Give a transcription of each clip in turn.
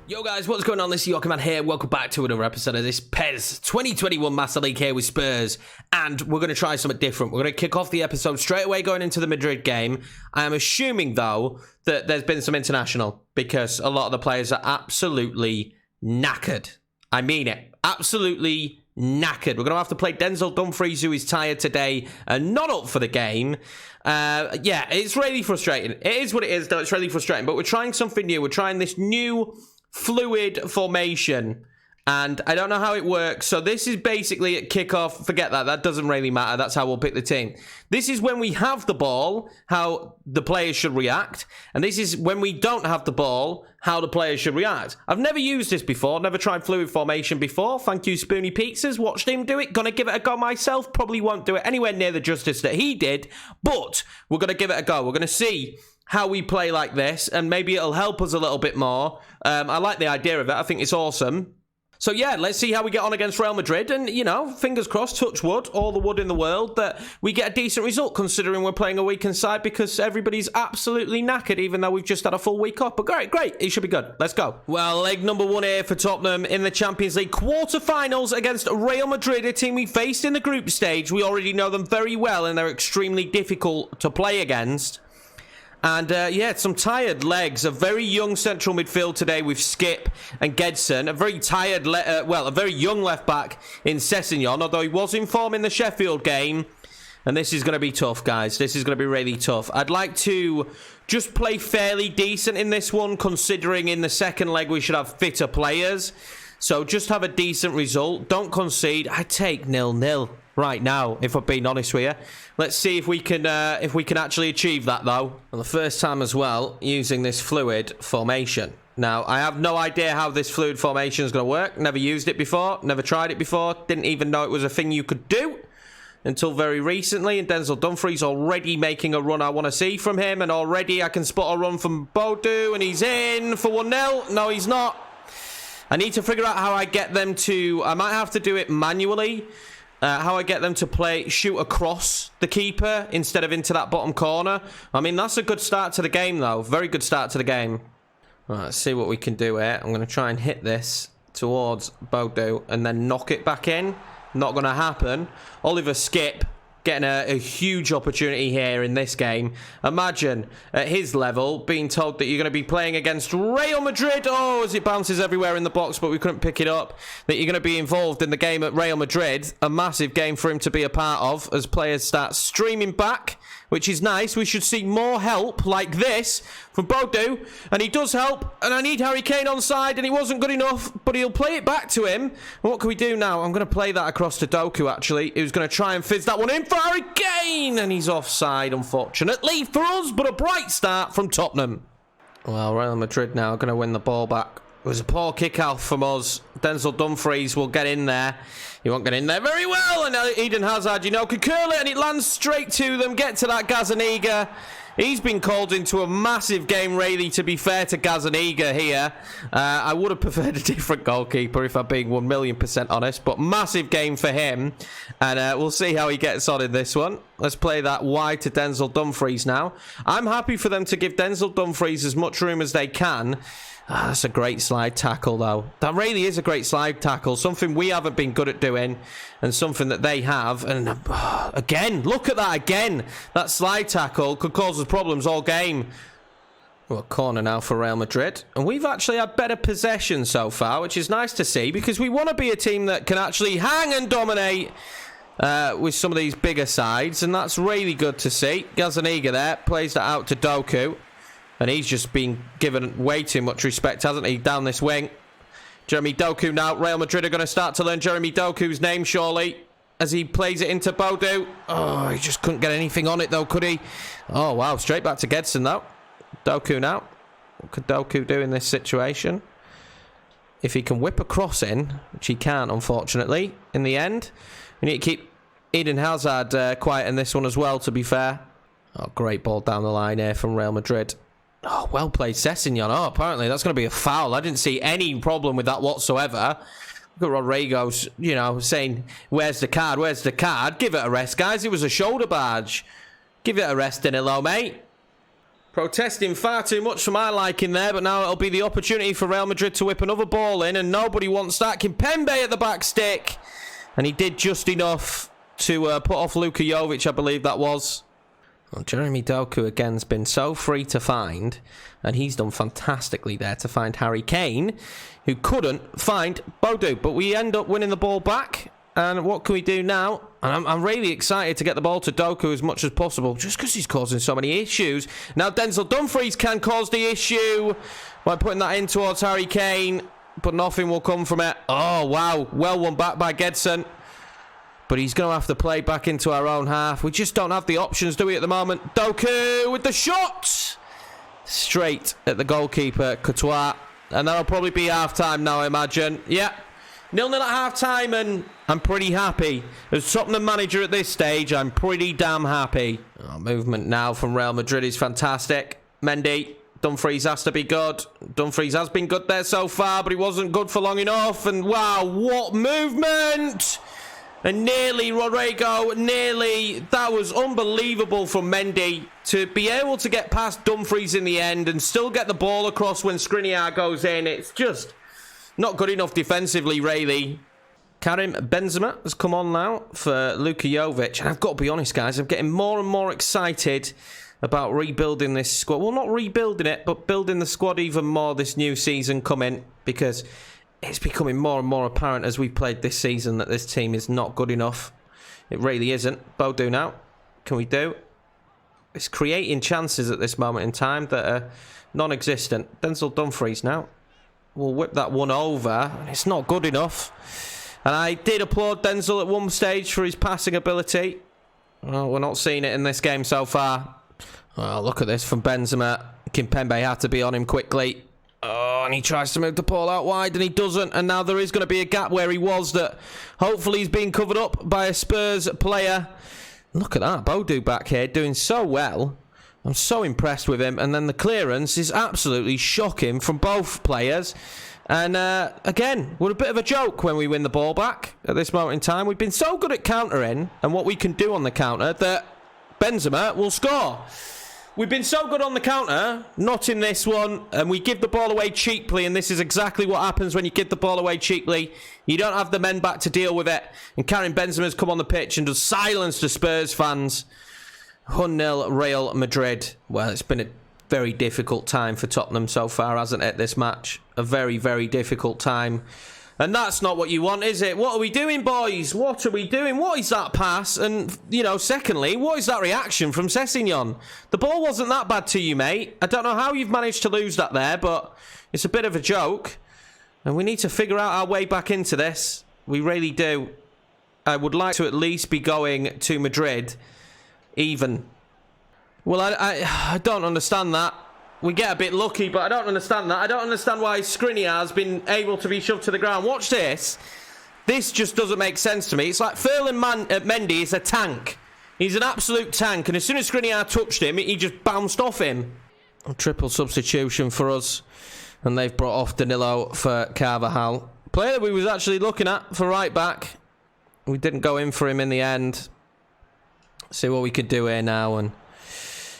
Yo guys, what's going on? This is Yokoman here. Welcome back to another episode of this PES 2021 Master League here with Spurs. And we're going to try something different. We're going to kick off the episode straight away going into the Madrid game. I am assuming, though, that there's been some international because a lot of the players are absolutely knackered. I mean it. Absolutely knackered. We're going to have to play Denzel Dumfries, who is tired today and not up for the game. Yeah, it's really frustrating. It is what it is, though. It's really frustrating. But we're trying something new. We're trying this new fluid formation, and I don't know how it works. So this is basically at kickoff. Forget that. That doesn't really matter. That's how we'll pick the team. This is when we have the ball, how the players should react. And this is when we don't have the ball, how the players should react. I've never used this before. Never tried fluid formation before. Thank you, Spoony Pizzas. Watched him do it. Gonna give it a go myself. Probably won't do it anywhere near the justice that he did, but we're gonna give it a go. We're gonna see how we play like this, and maybe it'll help us a little bit more. I like the idea of it. I think it's awesome. So yeah, let's see how we get on against Real Madrid, and you know, fingers crossed, touch wood, all the wood in the world, that we get a decent result considering we're playing a weekend side because everybody's absolutely knackered even though we've just had a full week off. But great, it should be good. Let's go. Well, leg number one here for Tottenham in the Champions League quarterfinals against Real Madrid, a team we faced in the group stage. We already know them very well and they're extremely difficult to play against. And yeah, some tired legs. A very young central midfield today with Skip and Gedson. A very tired, a very young left back in Sessegnon, although he was in form in the Sheffield game. And this is going to be tough, guys. This is going to be really tough. I'd like to just play fairly decent in this one, considering in the second leg we should have fitter players. So just have a decent result. Don't concede. I take 0-0 right now, if I'm being honest with you. Let's see if we can actually achieve that, though. For the first time as well, using this fluid formation. Now, I have no idea how this fluid formation is going to work. Never used it before. Never tried it before. Didn't even know it was a thing you could do until very recently. And Denzel Dumfries already making a run I want to see from him. And already I can spot a run from Bodu. And he's in for 1-0. No, he's not. I need to figure out how I get them to... I might have to do it manually. How I get them to shoot across the keeper instead of into that bottom corner. I mean, that's a good start to the game, though. Very good start to the game. All right, let's see what we can do here. I'm going to try and hit this towards Bodu and then knock it back in. Not going to happen. Oliver Skip getting a huge opportunity here in this game. Imagine at his level being told that you're going to be playing against Real Madrid. Oh, as it bounces everywhere in the box, but we couldn't pick it up. That you're going to be involved in the game at Real Madrid. A massive game for him to be a part of as players start streaming back, which is nice. We should see more help like this from Bodu. And he does help. And I need Harry Kane on side. And he wasn't good enough. But he'll play it back to him. And what can we do now? I'm going to play that across to Doku, actually. Who's going to try and fizz that one in for Harry Kane. And he's offside, unfortunately, for us. But a bright start from Tottenham. Well, Real Madrid now going to win the ball back. It was a poor kick out from us. Denzel Dumfries will get in there. He won't get in there very well. And Eden Hazard, you know, can curl it and it lands straight to them. Get to that Gazaniga. He's been called into a massive game, really, to be fair to Gazaniga here. I would have preferred a different goalkeeper if I'm being 1,000,000% honest. But massive game for him. And we'll see how he gets on in this one. Let's play that wide to Denzel Dumfries now. I'm happy for them to give Denzel Dumfries as much room as they can. That's a great slide tackle, though. That really is a great slide tackle. Something we haven't been good at doing, and something that they have. And again, look at that again. That slide tackle could cause us problems all game. Well, corner now for Real Madrid. And we've actually had better possession so far, which is nice to see, because we want to be a team that can actually hang and dominate with some of these bigger sides. And that's really good to see. Gazaniga there plays that out to Doku. And he's just been given way too much respect, hasn't he, down this wing. Jeremy Doku now. Real Madrid are going to start to learn Jeremy Doku's name, surely, as he plays it into Bodu. Oh, he just couldn't get anything on it, though, could he? Oh, wow. Straight back to Gedson, though. Doku now. What could Doku do in this situation? If he can whip a cross in, which he can't, unfortunately, in the end. We need to keep Eden Hazard quiet in this one as well, to be fair. Oh, great ball down the line here from Real Madrid. Oh, well played, Sessegnon. Oh, apparently that's going to be a foul. I didn't see any problem with that whatsoever. Look at Rodrigo's, you know, saying, where's the card? Where's the card? Give it a rest, guys. It was a shoulder barge. Give it a rest, Danilo, mate. Protesting far too much for my liking there, but now it'll be the opportunity for Real Madrid to whip another ball in, and nobody wants that. Kimpembe at the back stick, and he did just enough to put off Luka Jovic, I believe that was. Well, Jeremy Doku again has been so free to find, and he's done fantastically there to find Harry Kane, who couldn't find Bodu, but we end up winning the ball back. And what can we do now? And I'm really excited to get the ball to Doku as much as possible, just because he's causing so many issues. Now Denzel Dumfries can cause the issue by putting that in towards Harry Kane, but nothing will come from it. Oh, wow. Well won back by Gedson. But he's going to have to play back into our own half. We just don't have the options, do we, at the moment? Doku with the shot! Straight at the goalkeeper, Courtois. And that'll probably be half-time now, I imagine. Yeah. 0-0 at half-time, and I'm pretty happy. As Tottenham manager at this stage, I'm pretty damn happy. Oh, movement now from Real Madrid is fantastic. Mendy, Dumfries has to be good. Dumfries has been good there so far, but he wasn't good for long enough. And wow, what movement! And nearly, Rodrigo, nearly. That was unbelievable from Mendy to be able to get past Dumfries in the end and still get the ball across when Skriniar goes in. It's just not good enough defensively, really. Karim Benzema has come on now for Luka Jovic. And I've got to be honest, guys, I'm getting more and more excited about rebuilding this squad. Well, not rebuilding it, but building the squad even more this new season coming, because it's becoming more and more apparent as we've played this season that this team is not good enough. It really isn't. Bodu now. Can we do? It's creating chances at this moment in time that are non-existent. Denzel Dumfries now. We'll whip that one over. It's not good enough. And I did applaud Denzel at one stage for his passing ability. Well, we're not seeing it in this game so far. Oh, look at this from Benzema. Kimpembe had to be on him quickly. Oh, and he tries to move the ball out wide, and he doesn't. And now there is going to be a gap where he was that hopefully he's being covered up by a Spurs player. Look at that. Bodu back here doing so well. I'm so impressed with him. And then the clearance is absolutely shocking from both players. And again, we're a bit of a joke when we win the ball back at this moment in time. We've been so good at countering and what we can do on the counter that Benzema will score. We've been so good on the counter, not in this one, and we give the ball away cheaply, and this is exactly what happens when you give the ball away cheaply. You don't have the men back to deal with it, and Karim Benzema's come on the pitch and does silence to Spurs fans. 1-0 Real Madrid. Well, it's been a very difficult time for Tottenham so far, hasn't it, this match? A very, very difficult time. And that's not what you want, is it? What are we doing, boys? What are we doing? What is that pass? And, you know, secondly, what is that reaction from Sessegnon? The ball wasn't that bad to you, mate. I don't know how you've managed to lose that there, but it's a bit of a joke. And we need to figure out our way back into this. We really do. I would like to at least be going to Madrid even. Well, I don't understand that. We get a bit lucky, but I don't understand that. I don't understand why Skriniar has been able to be shoved to the ground. Watch this. This just doesn't make sense to me. It's like Mendy is a tank. He's an absolute tank, and as soon as Skriniar touched him, he just bounced off him. A triple substitution for us, and they've brought off Danilo for Carvajal. Player that we was actually looking at for right back. We didn't go in for him in the end. See what we could do here now and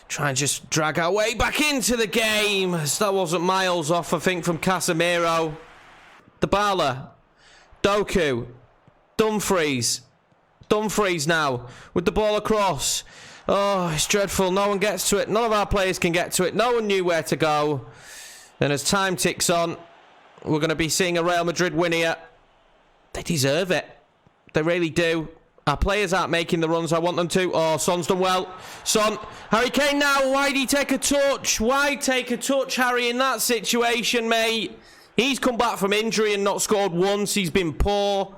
try and just drag our way back into the game. That wasn't miles off, I think, from Casemiro. Dybala. Doku. Dumfries. Dumfries now with the ball across. Oh, it's dreadful. No one gets to it. None of our players can get to it. No one knew where to go. And as time ticks on, we're going to be seeing a Real Madrid win here. They deserve it. They really do. Our players aren't making the runs I want them to. Oh, Son's done well. Son. Harry Kane now. Why'd he take a touch? Why take a touch, Harry, in that situation, mate? He's come back from injury and not scored once. He's been poor.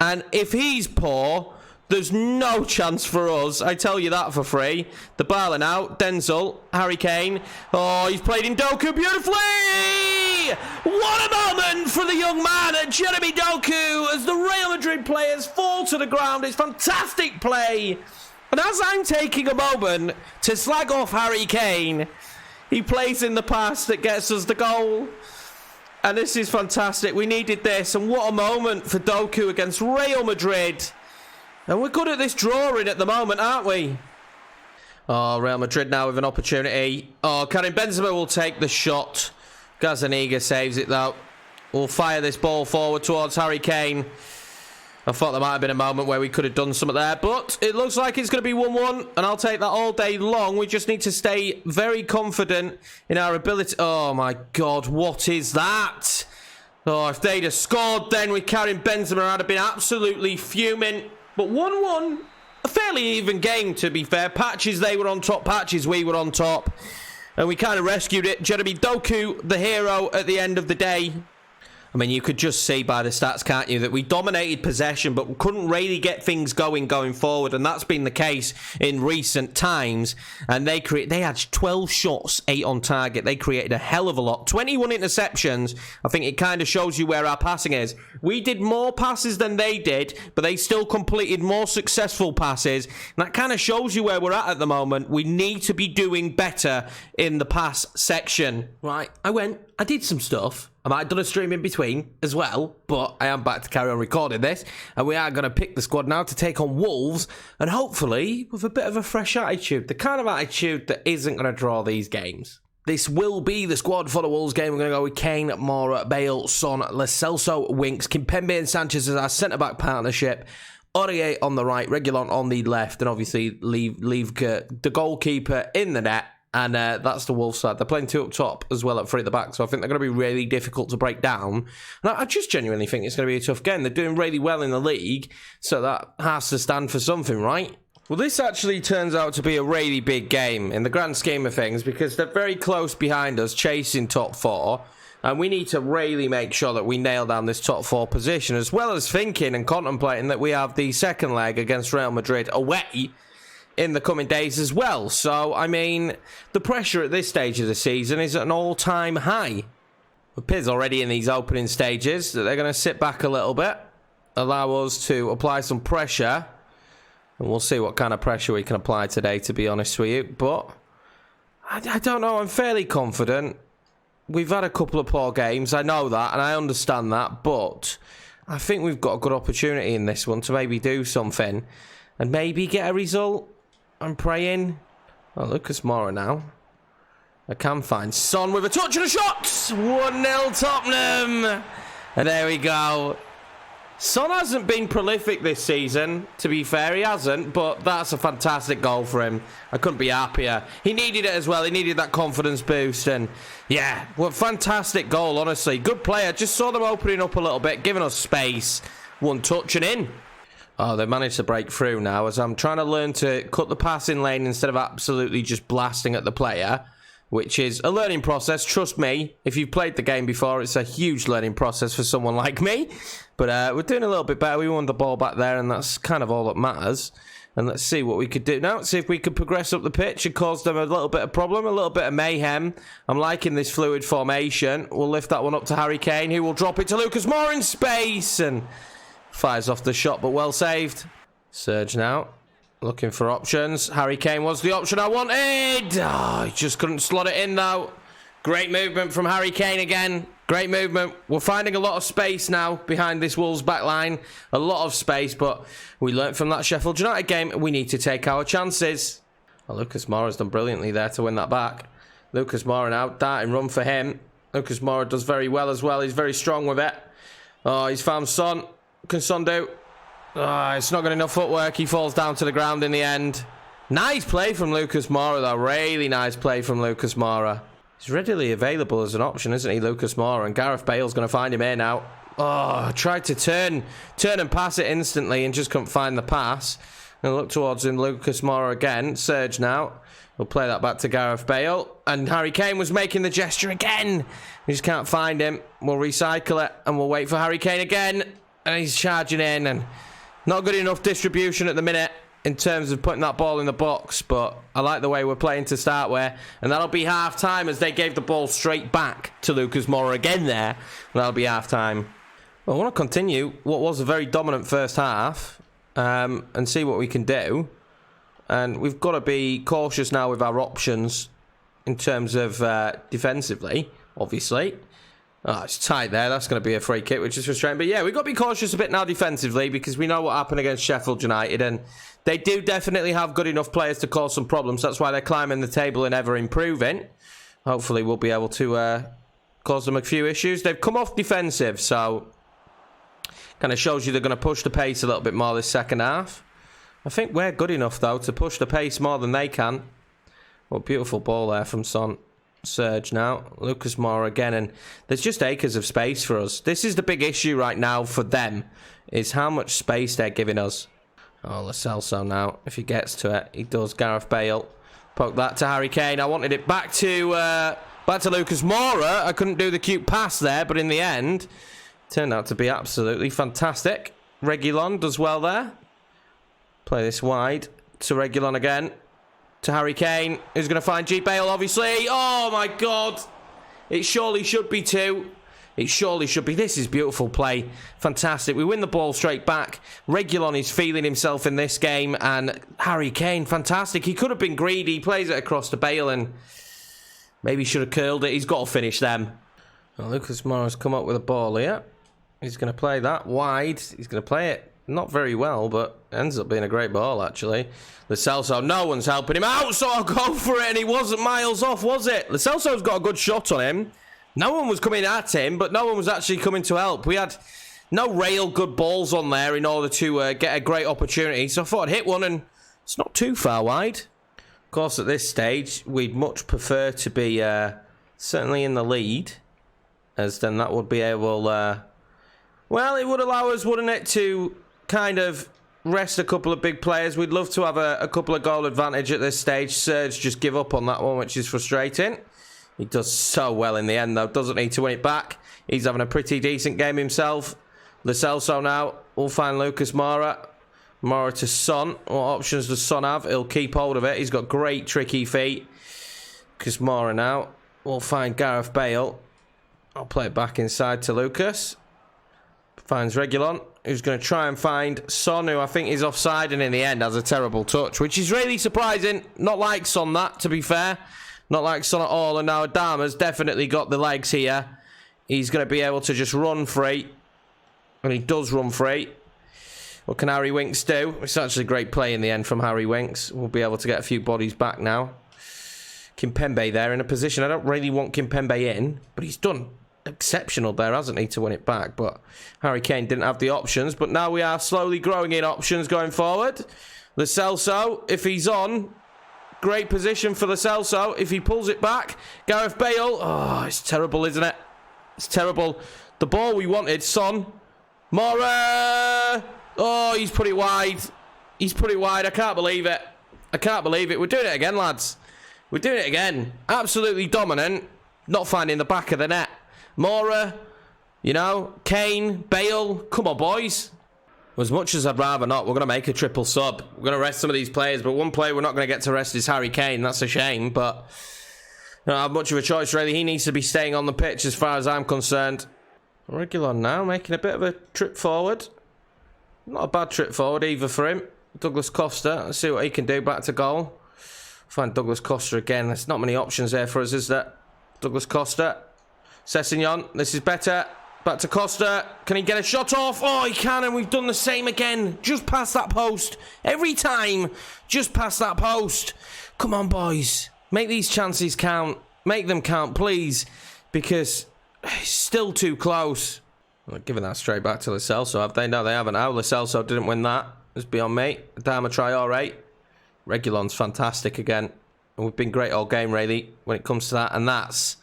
And if he's poor, there's no chance for us. I tell you that for free. Dybala now. Denzel. Harry Kane. Oh, he's played in Doku beautifully. What a moment for the young man at Jeremy Doku as the Real Madrid players fall to the ground. It's fantastic play. And as I'm taking a moment to slag off Harry Kane, he plays in the pass that gets us the goal. And this is fantastic. We needed this. And what a moment for Doku against Real Madrid. And we're good at this drawing at the moment, aren't we? Oh, Real Madrid now with an opportunity. Oh, Karim Benzema will take the shot. Gazaniga saves it though. We'll fire this ball forward towards Harry Kane. I thought there might have been a moment where we could have done something there, but it looks like it's going to be 1-1, and I'll take that all day long. We just need to stay very confident in our ability. Oh my God, what is that? Oh, if they'd have scored then with Karim Benzema, I'd have been absolutely fuming. But 1-1, a fairly even game to be fair. Patches, they were on top, patches, we were on top. And we kind of rescued it. Jeremy Doku, the hero at the end of the day. I mean, you could just see by the stats, can't you, that we dominated possession, but couldn't really get things going forward, and that's been the case in recent times. And they had 12 shots, 8 on target. They created a hell of a lot. 21 interceptions. I think it kind of shows you where our passing is. We did more passes than they did, but they still completed more successful passes. And that kind of shows you where we're at the moment. We need to be doing better in the pass section. Right, I did some stuff. I might have done a stream in between as well, but I am back to carry on recording this, and we are going to pick the squad now to take on Wolves, and hopefully with a bit of a fresh attitude, the kind of attitude that isn't going to draw these games. This will be the squad for the Wolves game. We're going to go with Kane, Mora, Bale, Son, Lo Celso, Winks, Kimpembe and Sanchez as our centre-back partnership, Aurier on the right, Reguilon on the left, and obviously leave the goalkeeper in the net. And that's the Wolves side. They're playing 2 up top as well at 3 at the back. So I think they're going to be really difficult to break down. And I just genuinely think it's going to be a tough game. They're doing really well in the league. So that has to stand for something, right? Well, this actually turns out to be a really big game in the grand scheme of things. Because they're very close behind us, chasing top 4. And we need to really make sure that we nail down this top 4 position. As well as thinking and contemplating that we have the second leg against Real Madrid away in the coming days as well. So, I mean, the pressure at this stage of the season is at an all-time high. It appears already in these opening stages that they're going to sit back a little bit, allow us to apply some pressure, and we'll see what kind of pressure we can apply today, to be honest with you. But I don't know, I'm fairly confident. We've had a couple of poor games, I know that, and I understand that, but I think we've got a good opportunity in this one to maybe do something and maybe get a result. I'm praying. Oh, Lucas Moura now. I can find Son with a touch and a shot. 1-0 Tottenham. And there we go. Son hasn't been prolific this season, to be fair, he hasn't, but that's a fantastic goal for him. I couldn't be happier. He needed it as well. He needed that confidence boost, and yeah, what fantastic goal, honestly. Good player. Just saw them opening up a little bit, giving us space. 1 touch and in. Oh, they managed to break through now as I'm trying to learn to cut the passing lane instead of absolutely just blasting at the player, which is a learning process. Trust me, if you've played the game before, it's a huge learning process for someone like me. But we're doing a little bit better. We won the ball back there, and that's kind of all that matters. And let's see what we could do now. See if we could progress up the pitch and cause them a little bit of problem, a little bit of mayhem. I'm liking this fluid formation. We'll lift that one up to Harry Kane, who will drop it to Lucas Moura in space, and fires off the shot, but well saved. Serge now, looking for options. Harry Kane was the option I wanted. Oh, he just couldn't slot it in, though. Great movement from Harry Kane again. Great movement. We're finding a lot of space now behind this Wolves back line. A lot of space, but we learnt from that Sheffield United game. We need to take our chances. Oh, Lucas Moura's done brilliantly there to win that back. Lucas Moura now, darting run for him. Lucas Moura does very well as well. He's very strong with it. Oh, he's found Son. What can Son do? Oh, it's not got enough footwork. He falls down to the ground in the end. Nice play from Lucas Moura, though. Really nice play from Lucas Moura. He's readily available as an option, isn't he, Lucas Moura? And Gareth Bale's going to find him here now. Oh, tried to turn and pass it instantly and just couldn't find the pass. And look towards him, Lucas Moura again. Serge now. We'll play that back to Gareth Bale. And Harry Kane was making the gesture again. We just can't find him. We'll recycle it and we'll wait for Harry Kane again. And he's charging in, and not good enough distribution at the minute in terms of putting that ball in the box, but I like the way we're playing to start with, and that'll be half-time as they gave the ball straight back to Lucas Moura again there, and that'll be half-time. Well, I want to continue what was a very dominant first half and see what we can do, and we've got to be cautious now with our options in terms of defensively, obviously. Oh, it's tight there. That's going to be a free kick, which is frustrating. But yeah, we've got to be cautious a bit now defensively because we know what happened against Sheffield United. And they do definitely have good enough players to cause some problems. That's why they're climbing the table and ever improving. Hopefully, we'll be able to cause them a few issues. They've come off defensive, so kind of shows you they're going to push the pace a little bit more this second half. I think we're good enough, though, to push the pace more than they can. What beautiful ball there from Son. Serge now. Lucas Moura again. And there's just acres of space for us. This is the big issue right now for them, is how much space they're giving us. Oh, Lo Celso now. If he gets to it, he does. Gareth Bale. Poke that to Harry Kane. I wanted it back to Lucas Moura. I couldn't do the cute pass there, but in the end, turned out to be absolutely fantastic. Reguilon does well there. Play this wide to Reguilon again. To Harry Kane, who's going to find G. Bale, obviously. Oh, my God. It surely should be 2. It surely should be. This is beautiful play. Fantastic. We win the ball straight back. Reguilon is feeling himself in this game. And Harry Kane, fantastic. He could have been greedy. He plays it across to Bale and maybe should have curled it. He's got to finish them. Well, Lucas Moura's come up with a ball here. He's going to play that wide. He's going to play it not very well, but ends up being a great ball, actually. Lo Celso, no one's helping him out, so I'll go for it, and he wasn't miles off, was it? Lo Celso's got a good shot on him. No one was coming at him, but no one was actually coming to help. We had no real good balls on there in order to get a great opportunity, so I thought I'd hit one, and it's not too far wide. Of course, at this stage, we'd much prefer to be certainly in the lead, as then that would be able... well, it would allow us, wouldn't it, to kind of rest a couple of big players. We'd love to have a couple of goal advantage at this stage. Serge just give up on that one, which is frustrating. He does so well in the end, though. Doesn't need to win it back. He's having a pretty decent game himself. Lo Celso now. We'll find Lucas Moura. Moura to Son. What options does Son have? He'll keep hold of it. He's got great tricky feet. Lucas Moura now. We'll find Gareth Bale. I'll play it back inside to Lucas. Finds Reguilon, who's going to try and find Son, who I think is offside, and in the end has a terrible touch, which is really surprising. Not like Son, that, to be fair. Not like Son at all, and now Adama's definitely got the legs here. He's going to be able to just run free, and he does run free. What can Harry Winks do? It's actually a great play in the end from Harry Winks. We'll be able to get a few bodies back now. Kimpembe there in a position. I don't really want Kimpembe in, but he's done exceptional there, hasn't he, to win it back? But Harry Kane didn't have the options, but now we are slowly growing in options going forward. Lo Celso, if he's on, great position for Lo Celso. If he pulls it back, Gareth Bale, oh, it's terrible, isn't it? It's terrible. The ball we wanted, Son. Moura, oh, he's put it wide. He's put it wide. I can't believe it. I can't believe it. We're doing it again, lads. We're doing it again. Absolutely dominant. Not finding the back of the net. Moura, you know, Kane, Bale, come on, boys. As much as I'd rather not, we're going to make a triple sub. We're going to rest some of these players, but one player we're not going to get to rest is Harry Kane. That's a shame, but I don't have much of a choice, really. He needs to be staying on the pitch as far as I'm concerned. Reguilon now, making a bit of a trip forward. Not a bad trip forward either for him. Douglas Costa, let's see what he can do. Back to goal. Find Douglas Costa again. There's not many options there for us, is there? Douglas Costa. Sessegnon, this is better. Back to Costa. Can he get a shot off? Oh, he can, and we've done the same again. Just past that post. Every time, just past that post. Come on, boys. Make these chances count. Make them count, please. Because it's still too close. Well, giving that straight back to Lo Celso, have they? No, they haven't. How Lo Celso didn't win that. It's beyond me. Adama Traore. Reguilon's fantastic again. And we've been great all game, really, when it comes to that. And that's...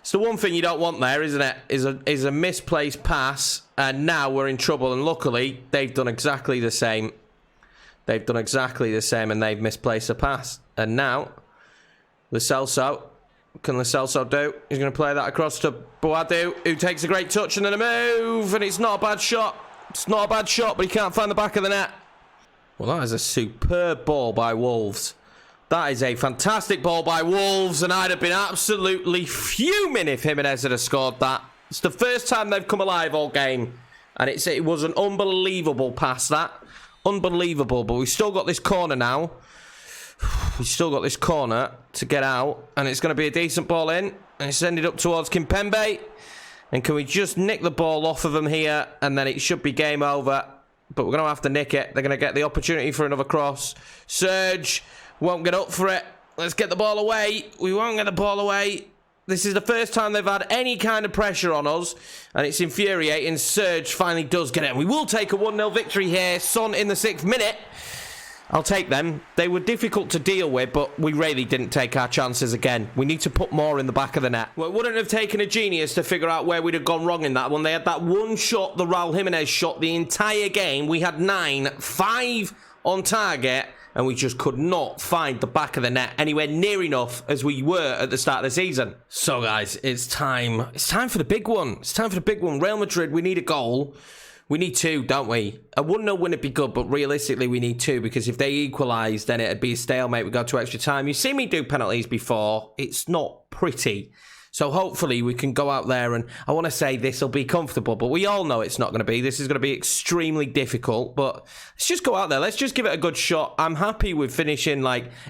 it's the one thing you don't want there, isn't it? Is a misplaced pass, and now we're in trouble. And luckily, they've done exactly the same. They've done exactly the same, and they've misplaced a pass. And now, Lo Celso, what can Lo Celso do? He's going to play that across to Boadu, who takes a great touch and then a move, and it's not a bad shot. It's not a bad shot, but he can't find the back of the net. Well, that is a superb ball by Wolves. That is a fantastic ball by Wolves, and I'd have been absolutely fuming if Jimenez had scored that. It's the first time they've come alive all game, and it was an unbelievable pass, that. Unbelievable, but we've still got this corner now. We've still got this corner to get out, and it's going to be a decent ball in. And it's ended up towards Kimpembe. And can we just nick the ball off of him here? And then it should be game over. But we're going to have to nick it. They're going to get the opportunity for another cross. Serge won't get up for it. Let's get the ball away. We won't get the ball away. This is the first time they've had any kind of pressure on us, and it's infuriating. Serge finally does get it, and we will take a 1-0 victory here. Son in the 6th minute. I'll take them. They were difficult to deal with, but we really didn't take our chances again. We need to put more in the back of the net. Well, it wouldn't have taken a genius to figure out where we'd have gone wrong in that one. They had that one shot, the Raul Jimenez shot, the entire game. We had 9, 5 on target, and we just could not find the back of the net anywhere near enough as we were at the start of the season. So, guys, it's time. It's time for the big one. It's time for the big one. Real Madrid, we need a goal. We need 2, don't we? A 1-0 win would be good, but realistically, we need 2, because if they equalise, then it'd be a stalemate. We go to extra time. You've seen me do penalties before. It's not pretty. So hopefully we can go out there, and I want to say this will be comfortable, but we all know it's not going to be. This is going to be extremely difficult, but let's just go out there. Let's just give it a good shot. I'm happy with finishing,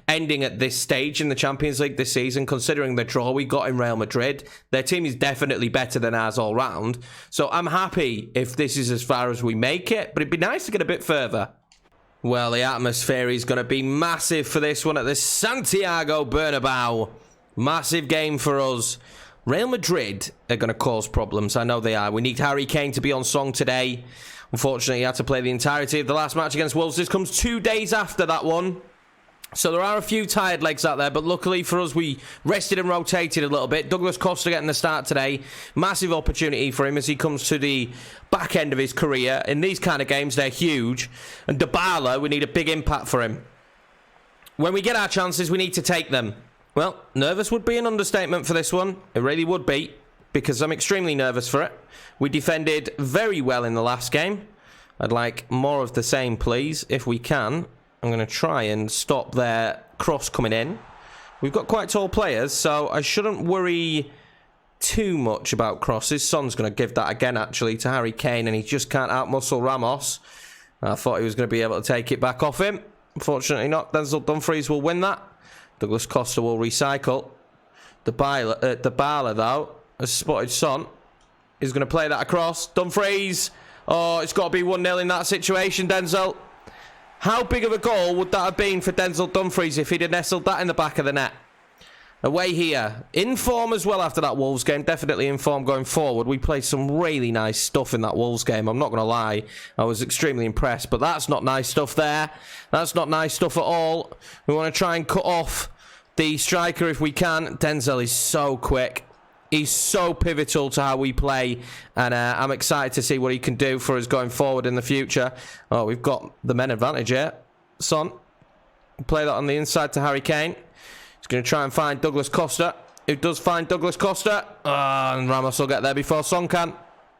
ending at this stage in the Champions League this season, considering the draw we got in Real Madrid. Their team is definitely better than ours all round. So I'm happy if this is as far as we make it, but it'd be nice to get a bit further. Well, the atmosphere is going to be massive for this one at the Santiago Bernabeu. Massive game for us. Real Madrid are going to cause problems. I know they are. We need Harry Kane to be on song today. Unfortunately, he had to play the entirety of the last match against Wolves. This comes 2 days after that one. So there are a few tired legs out there, but luckily for us, we rested and rotated a little bit. Douglas Costa getting the start today. Massive opportunity for him as he comes to the back end of his career. In these kind of games, they're huge. And Dybala, we need a big impact for him. When we get our chances, we need to take them. Well, nervous would be an understatement for this one. It really would be, because I'm extremely nervous for it. We defended very well in the last game. I'd like more of the same, please, if we can. I'm going to try and stop their cross coming in. We've got quite tall players, so I shouldn't worry too much about crosses. Son's going to give that again, actually, to Harry Kane, and he just can't outmuscle Ramos. I thought he was going to be able to take it back off him. Unfortunately not. Denzel Dumfries will win that. Douglas Costa will recycle. Dybala, though, has spotted Son. He's going to play that across. Dumfries. Oh, it's got to be 1-0 in that situation, Denzel. How big of a goal would that have been for Denzel Dumfries if he'd have nestled that in the back of the net? Away here. In form as well after that Wolves game. Definitely in form going forward. We played some really nice stuff in that Wolves game. I'm not going to lie. I was extremely impressed. But that's not nice stuff there. That's not nice stuff at all. We want to try and cut off the striker if we can. Denzel is so quick. He's so pivotal to how we play. And I'm excited to see what he can do for us going forward in the future. Oh, we've got the men advantage here. Son. Play that on the inside to Harry Kane. He's going to try and find Douglas Costa. Who does find Douglas Costa. And Ramos will get there before Son can.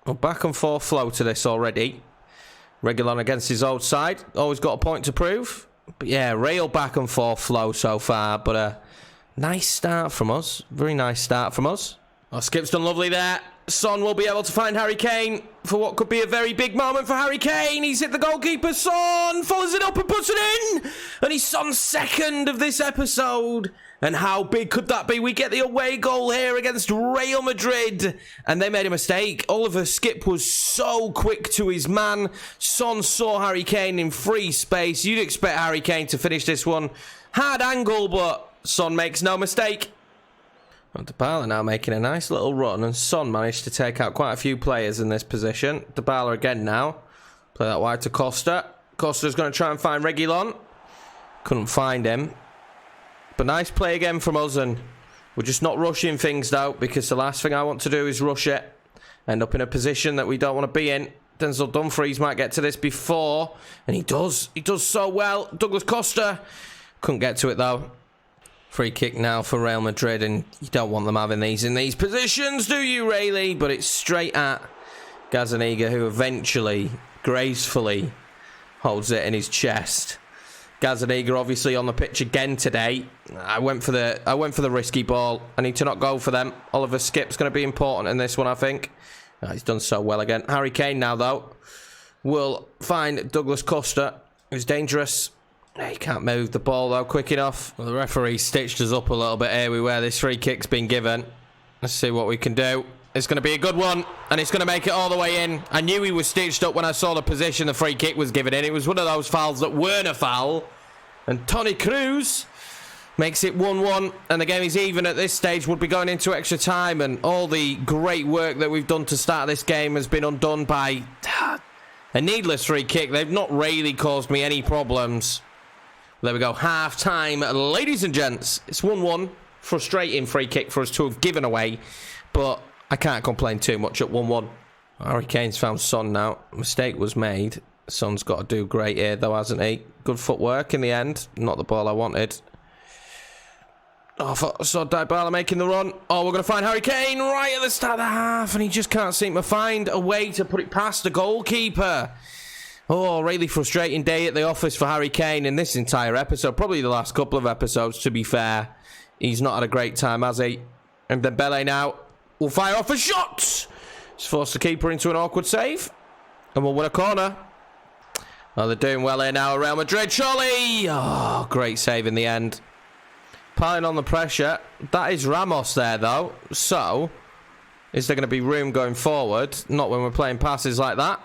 Well, back and forth flow to this already. Reguilon against his old side. Always got a point to prove. But yeah, real back and forth flow so far. But a nice start from us. Very nice start from us. Oh, Skip's done lovely there. Son will be able to find Harry Kane for what could be a very big moment for Harry Kane. He's hit the goalkeeper. Son follows it up and puts it in. And he's Son's second of this episode. And how big could that be? We get the away goal here against Real Madrid. And they made a mistake. Oliver Skip was so quick to his man. Son saw Harry Kane in free space. You'd expect Harry Kane to finish this one. Hard angle, but Son makes no mistake. Dybala now making a nice little run, and Son managed to take out quite a few players in this position. Dybala again now. Play that wide to Costa. Costa's going to try and find Reguilon. Couldn't find him. But nice play again from us, and we're just not rushing things though, because the last thing I want to do is rush it. End up in a position that we don't want to be in. Denzel Dumfries might get to this before, and he does. He does so well. Douglas Costa couldn't get to it though. Free kick now for Real Madrid, and you don't want them having these in these positions, do you, really? But it's straight at Gazzaniga, who eventually, gracefully, holds it in his chest. Gazzaniga obviously on the pitch again today. I went for the risky ball. I need to not go for them. Oliver Skip's going to be important in this one, I think. Oh, he's done so well again. Harry Kane now, though, will find Douglas Costa, who's dangerous. He can't move the ball, though, quick enough. Well, the referee stitched us up a little bit here. Where this free kick's been given. Let's see what we can do. It's going to be a good one, and it's going to make it all the way in. I knew he was stitched up when I saw the position the free kick was given in. It was one of those fouls that weren't a foul. And Toni Kroos makes it 1-1, and the game is even at this stage. Would be going into extra time, and all the great work that we've done to start this game has been undone by a needless free kick. They've not really caused me any problems. There we go, half time, ladies and gents. It's 1-1. Frustrating free kick for us to have given away, but I can't complain too much at 1-1. Harry Kane's found Son now. Mistake was made. Son's got to do great here, though, hasn't he? Good footwork in the end. Not the ball I wanted. Oh, I saw Dybala making the run. Oh, we're going to find Harry Kane right at the start of the half, and he just can't seem to find a way to put it past the goalkeeper. Oh, really frustrating day at the office for Harry Kane in this entire episode. Probably the last couple of episodes, to be fair. He's not had a great time, has he? And Dembele now will fire off a shot. He's forced the keeper into an awkward save. And we'll win a corner. Oh, they're doing well here now, Real Madrid. Surely! Oh, great save in the end. Piling on the pressure. That is Ramos there, though. So, is there going to be room going forward? Not when we're playing passes like that.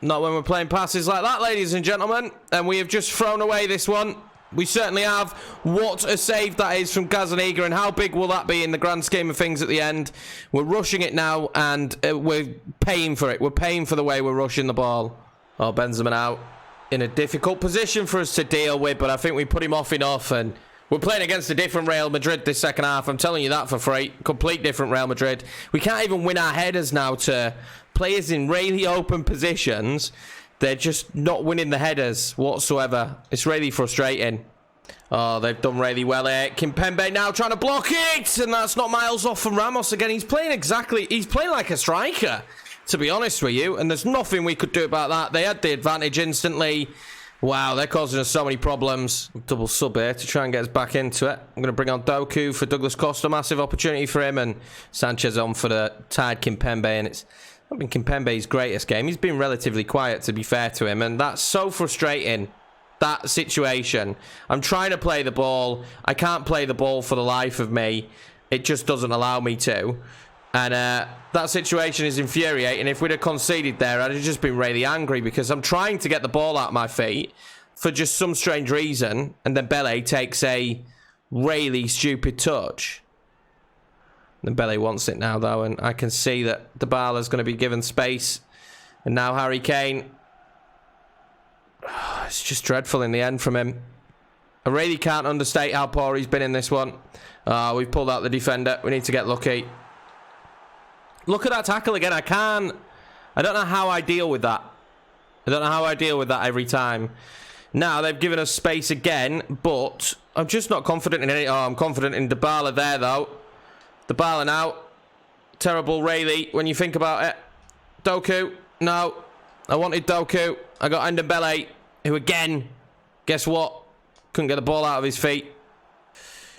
Not when we're playing passes like that, ladies and gentlemen. And we have just thrown away this one. We certainly have. What a save that is from Gazaniga, and how big will that be in the grand scheme of things at the end? We're rushing it now, and we're paying for it. We're paying for the way we're rushing the ball. Oh, Benzema now in a difficult position for us to deal with, but I think we put him off enough, and we're playing against a different Real Madrid this second half. I'm telling you that for free. Complete different Real Madrid. We can't even win our headers now to players in really open positions. They're just not winning the headers whatsoever. It's really frustrating. Oh, they've done really well here. Kimpembe now trying to block it, and that's not miles off from Ramos again. He's playing like a striker, to be honest with you, and there's nothing we could do about that. They had the advantage instantly. Wow, they're causing us so many problems. Double sub here to try and get us back into it. I'm going to bring on Doku for Douglas Costa. Massive opportunity for him, and Sanchez on for the tired Kimpembe, and it's not been Kimpembe's greatest game. He's been relatively quiet, to be fair to him, and that's so frustrating, that situation. I'm trying to play the ball. I can't play the ball for the life of me. It just doesn't allow me to. And that situation is infuriating. If we'd have conceded there, I'd have just been really angry, because I'm trying to get the ball out of my feet for just some strange reason, and then Dembele takes a really stupid touch. Dembele wants it now, though, and I can see that Dybala's going to be given space. And now Harry Kane. Oh, it's just dreadful in the end from him. I really can't understate how poor he's been in this one. We've pulled out the defender. We need to get lucky. Look at that tackle again. I don't know how I deal with that. I don't know how I deal with that every time. Now, they've given us space again, but I'm just not confident in any... Oh, I'm confident in Dybala there, though. Dybala now. Terrible, really, when you think about it. Doku. No. I wanted Doku. I got Dembele, who again, guess what? Couldn't get the ball out of his feet.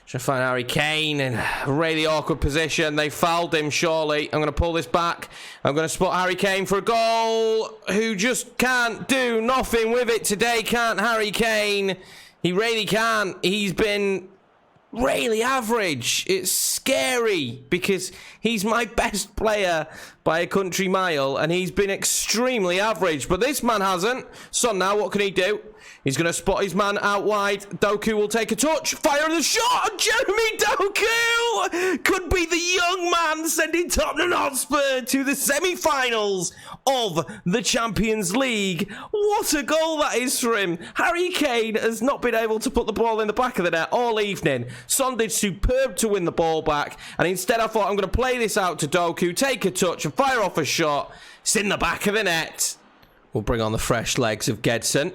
Trying to find Harry Kane in a really awkward position. They fouled him, surely. I'm going to pull this back. I'm going to spot Harry Kane for a goal, who just can't do nothing with it today, can't Harry Kane? He really can't. He's been really average. It's scary, because he's my best player by a country mile, and he's been extremely average. But this man hasn't. So now what can he do? He's going to spot his man out wide. Doku will take a touch. Fire the shot. Jeremy Doku could be the young man sending Tottenham Hotspur to the semi-finals of the Champions League. What a goal that is for him. Harry Kane has not been able to put the ball in the back of the net all evening. Son did superb to win the ball back, and instead I thought, I'm going to play this out to Doku, take a touch and fire off a shot. It's in the back of the net. We'll bring on the fresh legs of Gedson.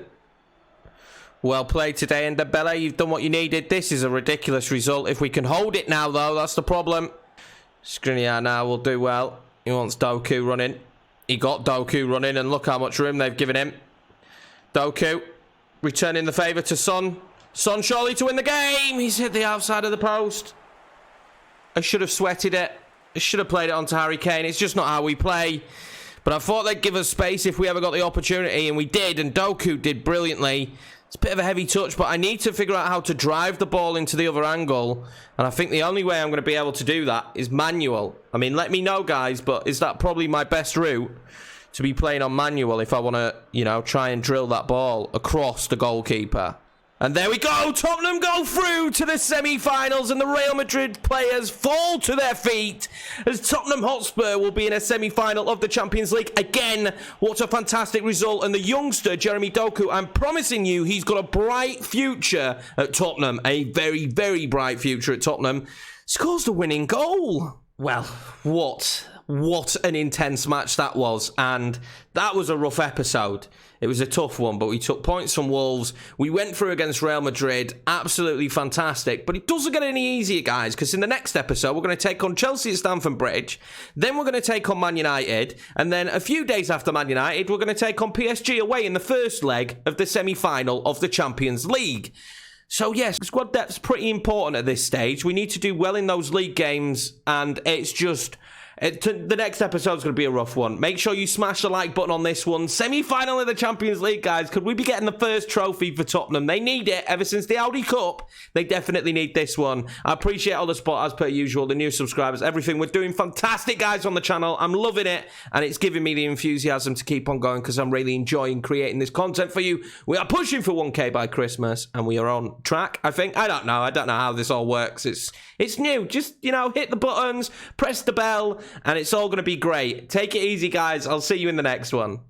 Well played today, and Dembele, you've done what you needed. This is a ridiculous result. If we can hold it now, though, that's the problem. Skriniar now will do well. He wants Doku running. He got Doku running, and look how much room they've given him. Doku returning the favour to Son. Son surely to win the game. He's hit the outside of the post. I should have sweated it. I should have played it onto Harry Kane. It's just not how we play. But I thought they'd give us space if we ever got the opportunity, and we did, and Doku did brilliantly It's a bit of a heavy touch, but I need to figure out how to drive the ball into the other angle. And I think the only way I'm going to be able to do that is manual. I mean, let me know, guys, but is that probably my best route to be playing on manual if I want to, you know, try and drill that ball across the goalkeeper? And there we go. Tottenham go through to the semi-finals, and the Real Madrid players fall to their feet as Tottenham Hotspur will be in a semi-final of the Champions League. Again, what a fantastic result. And the youngster, Jeremy Doku, I'm promising you he's got a bright future at Tottenham. A very, very bright future at Tottenham. Scores the winning goal. Well, what an intense match that was. And that was a rough episode. It was a tough one, but we took points from Wolves. We went through against Real Madrid. Absolutely fantastic. But it doesn't get any easier, guys, because in the next episode, we're going to take on Chelsea at Stamford Bridge. Then we're going to take on Man United. And then a few days after Man United, we're going to take on PSG away in the first leg of the semi-final of the Champions League. So, yes, squad depth's pretty important at this stage. We need to do well in those league games, and it's just... the next episode's going to be a rough one. Make sure you smash the like button on this one. Semi-final of the Champions League, guys. Could we be getting the first trophy for Tottenham? They need it ever since the Audi Cup. They definitely need this one. I appreciate all the support as per usual, the new subscribers, everything. We're doing fantastic, guys, on the channel. I'm loving it, and it's giving me the enthusiasm to keep on going because I'm really enjoying creating this content for you. We are pushing for 1K by Christmas, and we are on track, I think. I don't know how this all works. It's new. Just, you know, hit the buttons, press the bell, and it's all going to be great. Take it easy, guys. I'll see you in the next one.